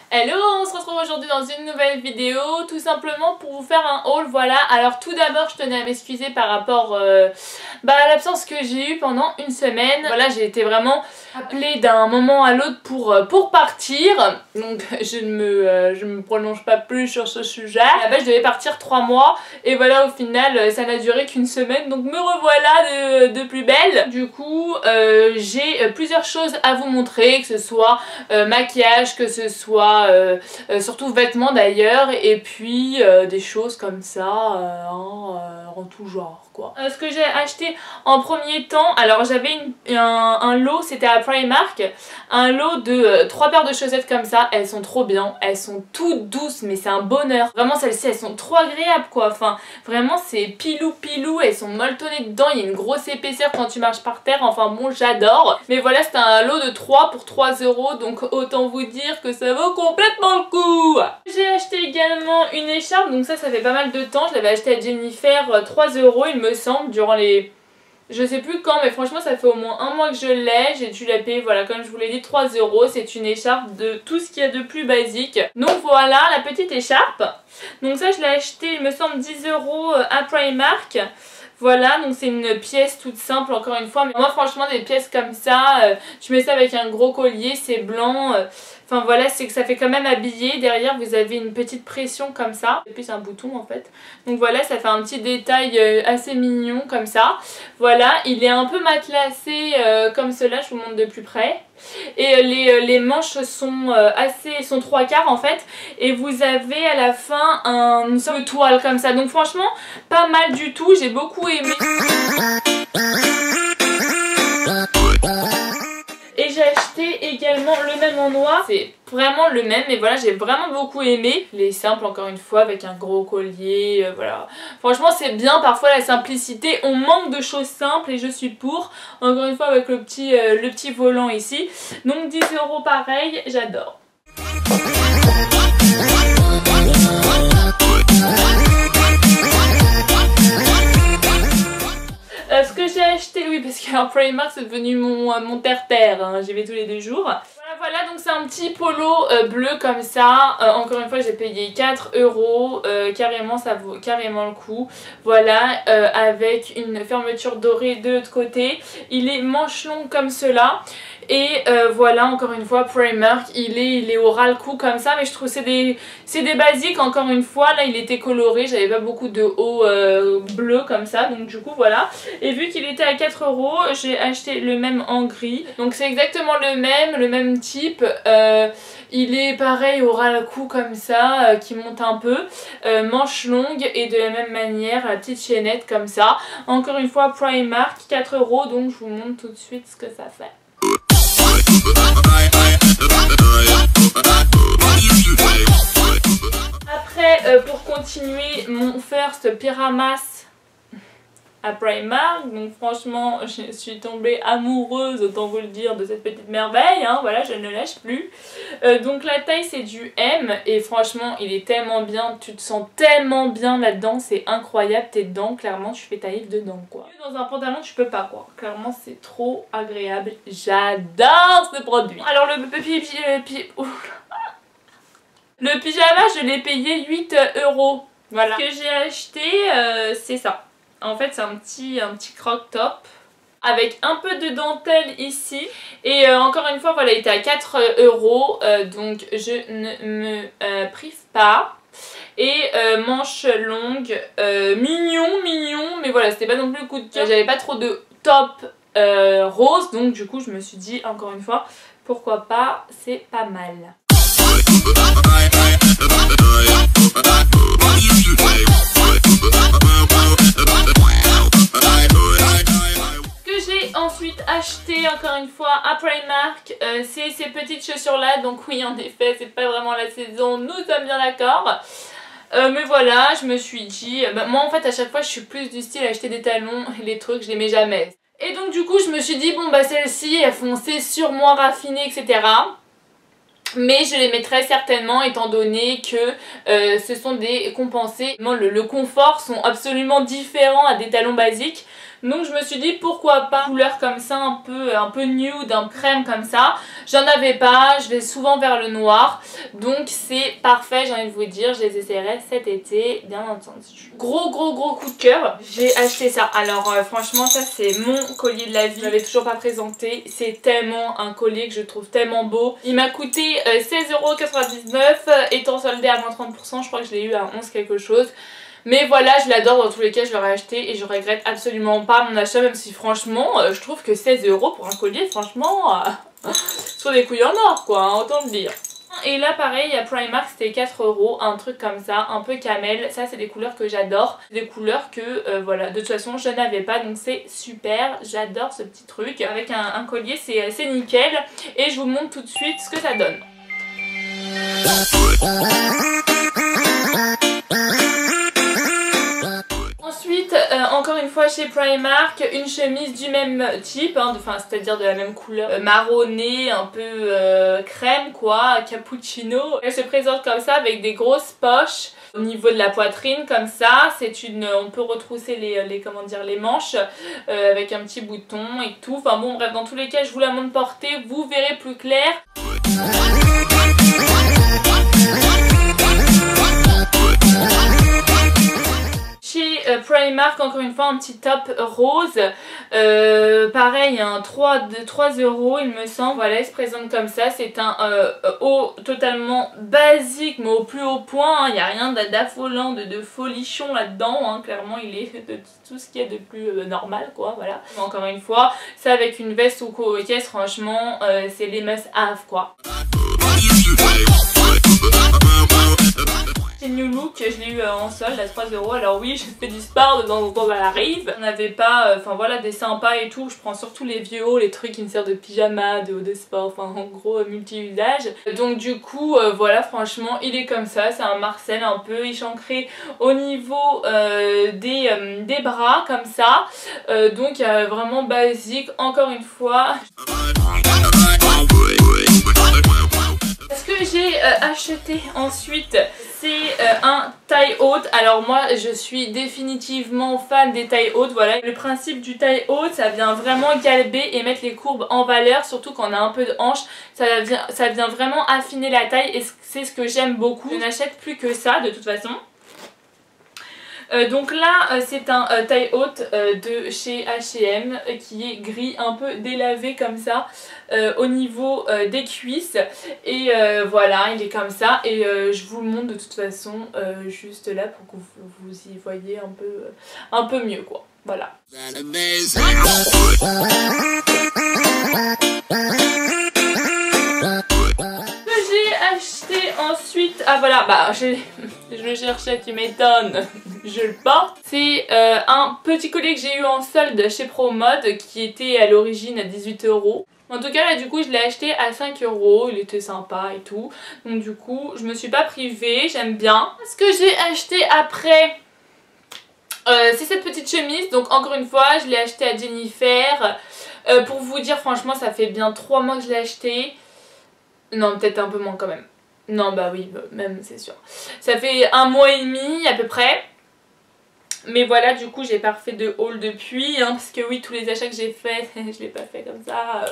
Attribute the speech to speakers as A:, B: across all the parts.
A: Hello, on se retrouve aujourd'hui dans une nouvelle vidéo, tout simplement pour vous faire un haul, voilà. Alors tout d'abord, je tenais à m'excuser par rapport à l'absence que j'ai eue pendant une semaine. Voilà, j'ai été vraiment appelée d'un moment à l'autre pour partir, donc je ne me prolonge pas plus sur ce sujet. Là-bas, je devais partir 3 mois, et voilà, au final, ça n'a duré qu'une semaine, donc me revoilà de plus belle. Du coup, j'ai plusieurs choses à vous montrer, que ce soit maquillage, que ce soit surtout vêtements d'ailleurs, et puis des choses comme ça en tout genre quoi. Ce que j'ai acheté en premier temps, alors j'avais un lot, c'était à Primark, un lot de 3 paires de chaussettes comme ça. Elles sont trop bien, elles sont toutes douces, mais c'est un bonheur. Vraiment, celles-ci elles sont trop agréables quoi, enfin vraiment c'est pilou pilou, elles sont molletonnées dedans, il y a une grosse épaisseur quand tu marches par terre, enfin bon, j'adore. Mais voilà, c'était un lot de 3 pour 3 €, donc autant vous dire que ça vaut complètement le coup. J'ai acheté également une écharpe, donc ça fait pas mal de temps, je l'avais acheté à Jennifer, 3 € il me semble, durant les... je sais plus quand, mais franchement ça fait au moins un mois que je l'ai, j'ai dû la payer, voilà, comme je vous l'ai dit, 3 €. C'est une écharpe de tout ce qu'il y a de plus basique. Donc voilà la petite écharpe. Donc ça je l'ai acheté, il me semble, 10 € à Primark. Voilà, donc c'est une pièce toute simple encore une fois, mais moi franchement des pièces comme ça, tu mets ça avec un gros collier, c'est blanc, enfin voilà, c'est que ça fait quand même habillé. Derrière vous avez une petite pression comme ça, et puis c'est un bouton en fait, donc voilà, ça fait un petit détail assez mignon comme ça. Voilà, il est un peu matelassé comme cela, je vous montre de plus près. Et les manches sont sont 3/4 en fait, et vous avez à la fin une sorte de toile comme ça, donc franchement pas mal du tout, j'ai beaucoup aimé. Et j'ai acheté également le même en noir, c'est vraiment le même, mais voilà, j'ai vraiment beaucoup aimé. Les simples encore une fois avec un gros collier, voilà. Franchement c'est bien, parfois la simplicité, on manque de choses simples et je suis pour. Encore une fois avec le petit volant ici. Donc 10 € pareil, j'adore. Ce que j'ai acheté, oui, parce que Primark c'est devenu mon terre-terre, hein, j'y vais tous les 2 jours. Voilà, donc c'est un petit polo bleu comme ça, encore une fois j'ai payé 4 €, carrément ça vaut carrément le coup. Voilà, avec une fermeture dorée de l'autre côté, il est manche longue comme cela. Et voilà, encore une fois Primark, il est au ras le cou comme ça, mais je trouve c'est des basiques. Encore une fois là il était coloré, j'avais pas beaucoup de haut bleu comme ça, donc du coup voilà. Et vu qu'il était à 4 €, j'ai acheté le même en gris, donc c'est exactement le même type. Il est pareil au ras le cou comme ça, qui monte un peu, manche longue, et de la même manière la petite chaînette comme ça. Encore une fois Primark, 4 €, donc je vous montre tout de suite ce que ça fait. Après, pour continuer, mon first pyjamas à Primark, donc franchement je suis tombée amoureuse, autant vous le dire, de cette petite merveille, hein, voilà, je ne lâche plus. Donc la taille c'est du M, et franchement il est tellement bien, tu te sens tellement bien là-dedans, c'est incroyable, t'es dedans, clairement tu fais ta Yves dedans quoi. Dans un pantalon tu peux pas quoi, clairement c'est trop agréable, j'adore ce produit. Alors le pyjama je l'ai payé 8 €, voilà. Ce que j'ai acheté c'est ça. En fait c'est un petit croc top avec un peu de dentelle ici, et encore une fois voilà il était à 4 €, donc je ne me prive pas. Et manche longue, mignon, mais voilà c'était pas non plus le coup de cœur, j'avais pas trop de top rose, donc du coup je me suis dit encore une fois pourquoi pas, c'est pas mal. Ensuite acheté encore une fois à Primark, c'est ces petites chaussures là, donc oui en effet c'est pas vraiment la saison, nous sommes bien d'accord, mais voilà je me suis dit, moi en fait à chaque fois je suis plus du style à acheter des talons, et les trucs je les mets jamais, et donc du coup je me suis dit bon bah celles-ci elles foncées sur moins raffinées etc. Mais je les mettrai certainement étant donné que ce sont des compensés. Le confort sont absolument différents à des talons basiques. Donc je me suis dit pourquoi pas couleur comme ça un peu nude, un crème comme ça. J'en avais pas, je vais souvent vers le noir. Donc c'est parfait, j'ai envie de vous dire, je les essaierai cet été bien entendu. Gros coup de cœur, j'ai acheté ça. Alors franchement ça c'est mon collier de la vie, je l'avais toujours pas présenté. C'est tellement un collier que je trouve tellement beau. Il m'a coûté 16,99 €, étant soldé à moins 30%, je crois que je l'ai eu à 11 quelque chose. Mais voilà, je l'adore, dans tous les cas je l'aurais acheté et je regrette absolument pas mon achat, même si franchement je trouve que 16 € pour un collier, franchement sur des couilles en or quoi, hein, autant le dire. Et là pareil, à Primark c'était 4 €, un truc comme ça, un peu camel. Ça c'est des couleurs que j'adore, des couleurs que voilà, de toute façon je n'avais pas, donc c'est super, j'adore ce petit truc. Avec un collier c'est nickel et je vous montre tout de suite ce que ça donne. Ensuite, encore une fois chez Primark, une chemise du même type, hein, c'est-à-dire de la même couleur, marronnée, un peu crème quoi, cappuccino. Elle se présente comme ça avec des grosses poches au niveau de la poitrine comme ça. On peut retrousser les manches avec un petit bouton et tout. Enfin bon bref, dans tous les cas je vous la montre portée, vous verrez plus clair. Chez Primark, encore une fois, un petit top rose. Pareil, un 3 € il me semble. Voilà, il se présente comme ça. C'est un haut totalement basique, mais au plus haut point. Il n'y a rien d'affolant, de folichon là-dedans. Hein. Clairement, il est de tout ce qu'il y a de plus normal, quoi. Voilà. Encore une fois, ça avec une veste ou caisse, franchement, c'est les must-have, quoi. C'est New Look, je l'ai eu en solde à 3 €. Alors oui, je fais du sport de temps en temps, ça arrive. On n'avait pas, enfin voilà, des sympas et tout. Je prends surtout les vieux hauts, les trucs qui me servent de pyjama, de haut de sport, enfin en gros multi-usage. Donc du coup, voilà, franchement, il est comme ça. C'est un Marcel un peu échancré au niveau des bras, comme ça. Donc vraiment basique, encore une fois. Ce que j'ai acheté ensuite, c'est un taille haute. Alors moi je suis définitivement fan des tailles hautes. Voilà, le principe du taille haute, ça vient vraiment galber et mettre les courbes en valeur, surtout quand on a un peu de hanche. Ça vient vraiment affiner la taille et c'est ce que j'aime beaucoup. Je n'achète plus que ça de toute façon. Donc là c'est un taille haute de chez H&M qui est gris, un peu délavé comme ça au niveau des cuisses et voilà, il est comme ça et je vous le montre de toute façon juste là pour que vous y voyez un peu mieux quoi, voilà. Acheté ensuite, ah voilà, bah je le cherchais, tu m'étonnes, je le porte. C'est un petit collier que j'ai eu en solde chez Promode qui était à l'origine à 18 €. En tout cas là du coup je l'ai acheté à 5 €, il était sympa et tout. Donc du coup je me suis pas privée, j'aime bien. Ce que j'ai acheté après, c'est cette petite chemise. Donc encore une fois je l'ai acheté à Jennifer. Pour vous dire franchement ça fait bien 3 mois que je l'ai acheté. Non, peut-être un peu moins quand même. Non, bah oui, même c'est sûr. Ça fait 1 mois et demi à peu près. Mais voilà, du coup, j'ai pas refait de haul depuis. Hein, parce que oui, tous les achats que j'ai fait, je l'ai pas fait comme ça.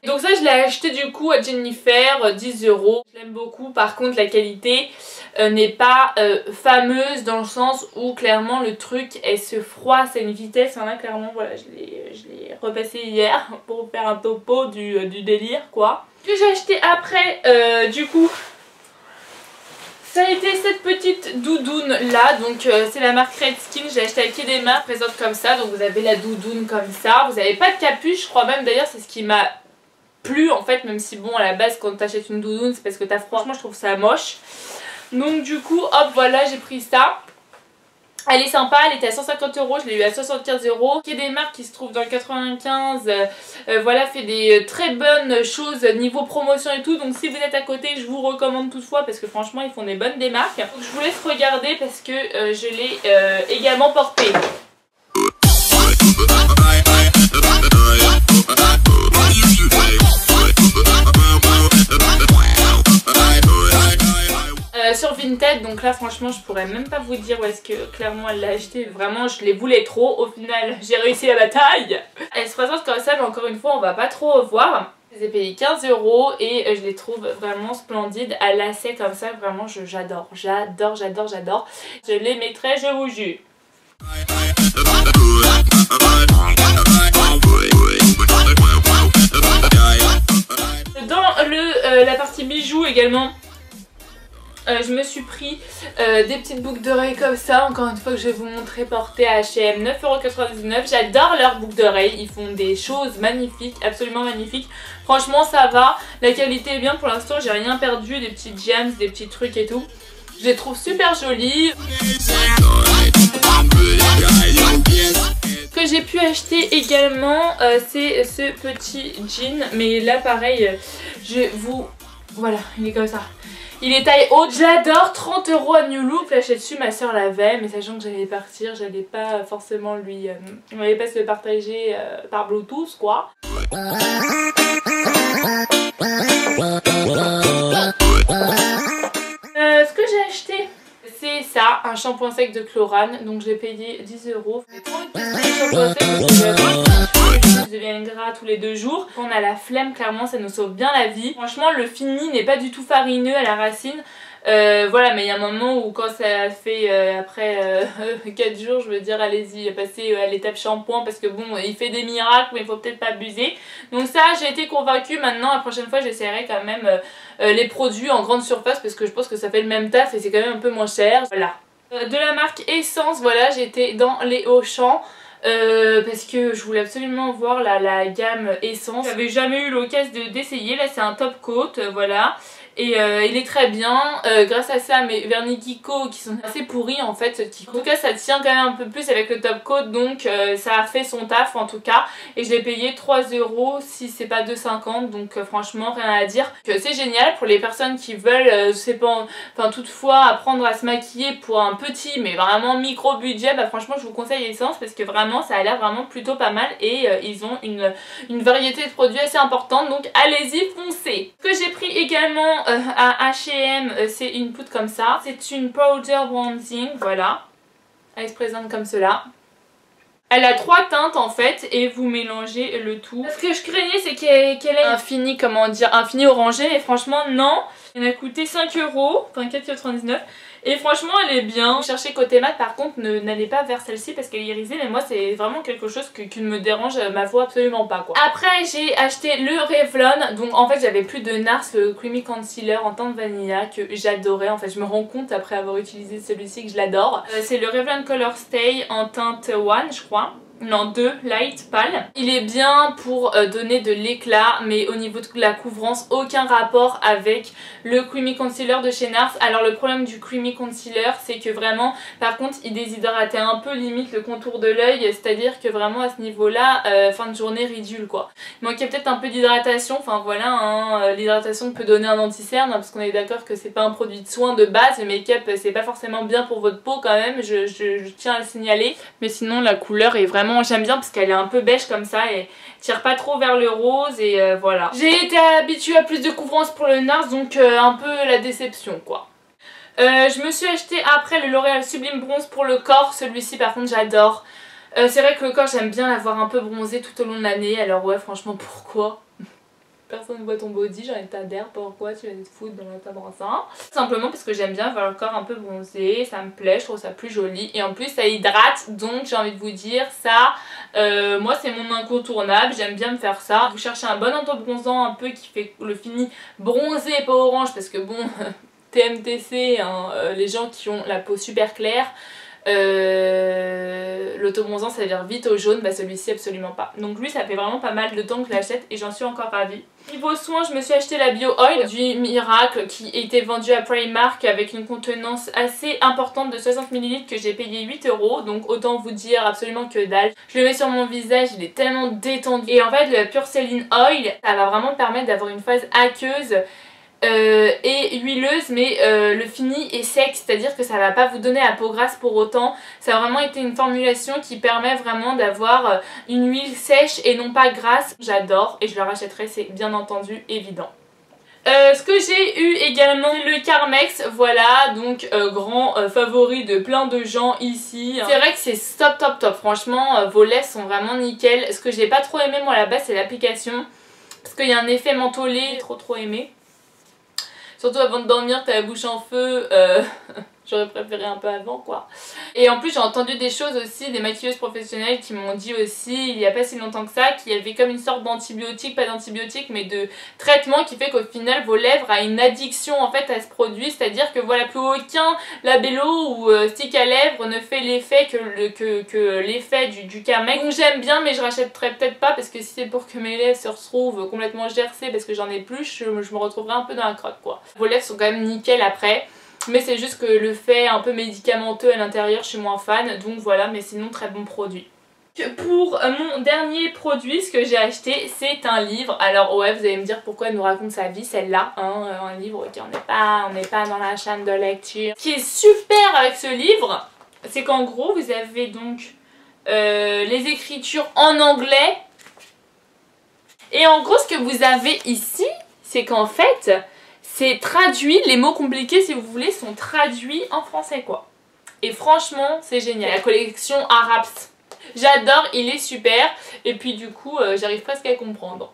A: Donc ça, je l'ai acheté du coup à Jennifer, 10 €. Je l'aime beaucoup. Par contre, la qualité n'est pas fameuse dans le sens où clairement le truc, elle se froisse à une vitesse. Là, clairement, voilà, je l'ai repassé hier pour faire un topo du délire, quoi. Ce que j'ai acheté après, du coup, ça a été cette petite doudoune là. Donc c'est la marque Redskin, j'ai acheté à Kedema, présente comme ça. Donc vous avez la doudoune comme ça, vous n'avez pas de capuche, je crois même d'ailleurs, c'est ce qui m'a plu en fait, même si bon à la base quand t'achètes une doudoune c'est parce que t'as froid. Moi je trouve ça moche. Donc du coup hop voilà, j'ai pris ça. Elle est sympa, elle était à 150 €, je l'ai eu à 75 €. Il y a des marques qui se trouvent dans le 95, voilà, fait des très bonnes choses niveau promotion et tout. Donc si vous êtes à côté, je vous recommande toutefois parce que franchement ils font des bonnes démarques. Donc je vous laisse regarder parce que je l'ai également porté. Sur Vinted, donc là franchement je pourrais même pas vous dire où est-ce que clairement elle l'a acheté, vraiment je les voulais trop, au final j'ai réussi la bataille. Elle se présente comme ça mais encore une fois on va pas trop voir. Je les ai payés 15 € et je les trouve vraiment splendides à lacets comme ça, vraiment j'adore, j'adore, j'adore, j'adore. Je les mettrai, je vous jure. Dans la partie bijoux également, je me suis pris des petites boucles d'oreilles comme ça, encore une fois que je vais vous montrer, portées à H&M, 9,99 €. J'adore leurs boucles d'oreilles, ils font des choses magnifiques, absolument magnifiques. Franchement ça va, la qualité est bien pour l'instant, j'ai rien perdu, des petites gems, des petits trucs et tout. Je les trouve super jolies. Ce que j'ai pu acheter également, c'est ce petit jean, mais là pareil, voilà, il est comme ça. Il est taille haute, j'adore, 30 € à New Look. Flashé dessus, ma soeur l'avait, mais sachant que j'allais partir, j'allais pas forcément on allait pas se le partager par Bluetooth quoi. Ce que j'ai acheté, c'est ça, un shampoing sec de Chlorane, donc je l'ai payé 10 €. Je deviens gras tous les 2 jours. Quand on a la flemme, clairement ça nous sauve bien la vie. Franchement le fini n'est pas du tout farineux à la racine. Voilà, mais il y a un moment où quand ça fait après 4 jours, je veux dire allez-y, passez à l'étape shampoing parce que bon, il fait des miracles mais il faut peut-être pas abuser. Donc ça, j'ai été convaincue. Maintenant la prochaine fois j'essaierai quand même les produits en grande surface parce que je pense que ça fait le même taf et c'est quand même un peu moins cher. Voilà. De la marque Essence, voilà, j'étais dans les Auchan. Parce que je voulais absolument voir la gamme Essence. J'avais jamais eu l'occasion d'essayer. Là c'est un top coat, voilà. Et il est très bien, grâce à ça mes vernis Kiko qui sont assez pourris en fait. En tout cas ça tient quand même un peu plus avec le top coat, donc ça a fait son taf en tout cas. Et je l'ai payé 3 € si c'est pas 2,50 €, donc franchement rien à dire. C'est génial pour les personnes qui veulent, je sais pas, enfin toutefois apprendre à se maquiller pour un petit mais vraiment micro budget. Bah franchement je vous conseille Essence parce que vraiment ça a l'air vraiment plutôt pas mal. Et ils ont une variété de produits assez importante, donc allez-y, foncez. Ce que j'ai pris également à H&M, c'est une poudre comme ça. C'est une powder bronzing, voilà. Elle se présente comme cela. Elle a 3 teintes en fait et vous mélangez le tout. Ce que je craignais c'est qu'elle ait un fini, comment dire, un fini orangé, mais franchement non. Elle a coûté 5 €, enfin 4,99 €. Et franchement elle est bien. Cherchez côté mat par contre, n'allez pas vers celle-ci parce qu'elle est irisée, mais moi c'est vraiment quelque chose qui ne me dérange ma voix absolument pas quoi. Après j'ai acheté le Revlon, donc en fait j'avais plus de NARS, le Creamy Concealer en teinte vanilla que j'adorais. En fait je me rends compte après avoir utilisé celui-ci que je l'adore. C'est le Revlon Color Stay en teinte 1 je crois. Non, 2 light pâle. Il est bien pour donner de l'éclat, mais au niveau de la couvrance, aucun rapport avec le Creamy Concealer de chez NARS. Alors le problème du Creamy Concealer, c'est que vraiment, par contre, il déshydratait un peu limite le contour de l'œil, c'est-à-dire que vraiment à ce niveau-là, fin de journée ridule quoi. Il manquait peut-être un peu d'hydratation, enfin voilà, hein, l'hydratation peut donner un anti-cerne, hein, parce qu'on est d'accord que c'est pas un produit de soin de base, le make-up c'est pas forcément bien pour votre peau quand même, je tiens à le signaler. Mais sinon la couleur est vraiment, j'aime bien parce qu'elle est un peu beige comme ça et tire pas trop vers le rose et voilà. J'ai été habituée à plus de couvrance pour le NARS, donc un peu la déception quoi. Je me suis acheté après le L'Oréal Sublime Bronze pour le corps, celui-ci par contre j'adore. C'est vrai que le corps j'aime bien l'avoir un peu bronzé tout au long de l'année, alors ouais franchement pourquoi? Personne ne voit ton body, j'ai envie de t'adhérer, pourquoi tu vas te foutre dans ta brassin? Simplement parce que j'aime bien avoir le corps un peu bronzé, ça me plaît, je trouve ça plus joli et en plus ça hydrate, donc j'ai envie de vous dire ça, moi c'est mon incontournable, j'aime bien me faire ça. Vous cherchez un bon anti-bronzant un peu qui fait le fini bronzé et pas orange parce que bon, TMTC, hein, les gens qui ont la peau super claire, l'autobronzant ça vire vite au jaune, bah celui-ci absolument pas. Donc lui ça fait vraiment pas mal de temps que je l'achète et j'en suis encore ravie. Niveau soins, je me suis acheté la Bio Oil du Miracle qui était vendue à Primark avec une contenance assez importante de 60 ml que j'ai payé 8 €, donc autant vous dire absolument que dalle. Je le mets sur mon visage, il est tellement détendu et en fait le Porcelain Oil ça va vraiment permettre d'avoir une phase aqueuse et huileuse, mais le fini est sec, c'est à dire que ça va pas vous donner la peau grasse pour autant. Ça a vraiment été une formulation qui permet vraiment d'avoir une huile sèche et non pas grasse. J'adore et je le rachèterai, c'est bien entendu évident. Ce que j'ai eu également, c'est le Carmex, voilà, donc grand favori de plein de gens ici. C'est vrai que c'est top, franchement vos lèvres sont vraiment nickel. Ce que j'ai pas trop aimé moi là-bas c'est l'application. parce qu'il y a un effet mentholé, trop aimé. Surtout avant de dormir, t'as la bouche en feu, j'aurais préféré un peu avant quoi. Et en plus j'ai entendu des choses aussi, des maquilleuses professionnelles qui m'ont dit aussi, il y a pas si longtemps que ça, qu'il y avait comme une sorte d'antibiotique, pas d'antibiotique mais de traitement qui fait qu'au final vos lèvres a une addiction en fait à ce produit, c'est-à-dire que voilà, plus aucun labello ou stick à lèvres ne fait l'effet que l'effet du Carmex. Donc j'aime bien mais je rachèterai peut-être pas parce que si c'est pour que mes lèvres se retrouvent complètement gercées parce que j'en ai plus, je me retrouverai un peu dans la crotte quoi. Vos lèvres sont quand même nickel après. Mais c'est juste que le fait un peu médicamenteux à l'intérieur, je suis moins fan. Donc voilà, mais sinon très bon produit. Pour mon dernier produit, ce que j'ai acheté, c'est un livre. Alors ouais, vous allez me dire pourquoi elle nous raconte sa vie, celle-là. Hein, un livre, ok, on n'est pas dans la chaîne de lecture. Ce qui est super avec ce livre, c'est qu'en gros, vous avez donc les écritures en anglais. Et en gros, ce que vous avez ici, c'est qu'en fait... c'est traduit, les mots compliqués si vous voulez sont traduits en français quoi. Et franchement c'est génial. La collection Araps. J'adore, il est super. Et puis du coup j'arrive presque à comprendre.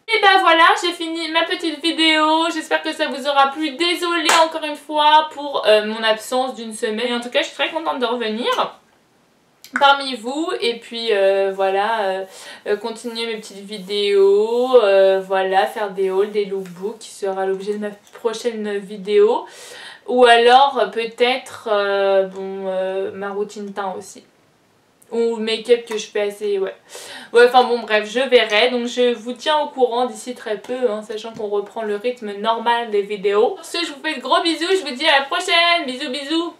A: Et ben voilà, j'ai fini ma petite vidéo. J'espère que ça vous aura plu. Désolée encore une fois pour mon absence d'une semaine. Et en tout cas je suis très contente de revenir parmi vous et puis voilà, continuer mes petites vidéos, voilà, faire des hauls, des lookbooks qui sera l'objet de ma prochaine vidéo, ou alors peut-être ma routine teint aussi, ou le make-up que je fais assez, ouais, enfin bon bref, je verrai, donc je vous tiens au courant d'ici très peu, hein, sachant qu'on reprend le rythme normal des vidéos. Sur ce, je vous fais de gros bisous, je vous dis à la prochaine, bisous bisous.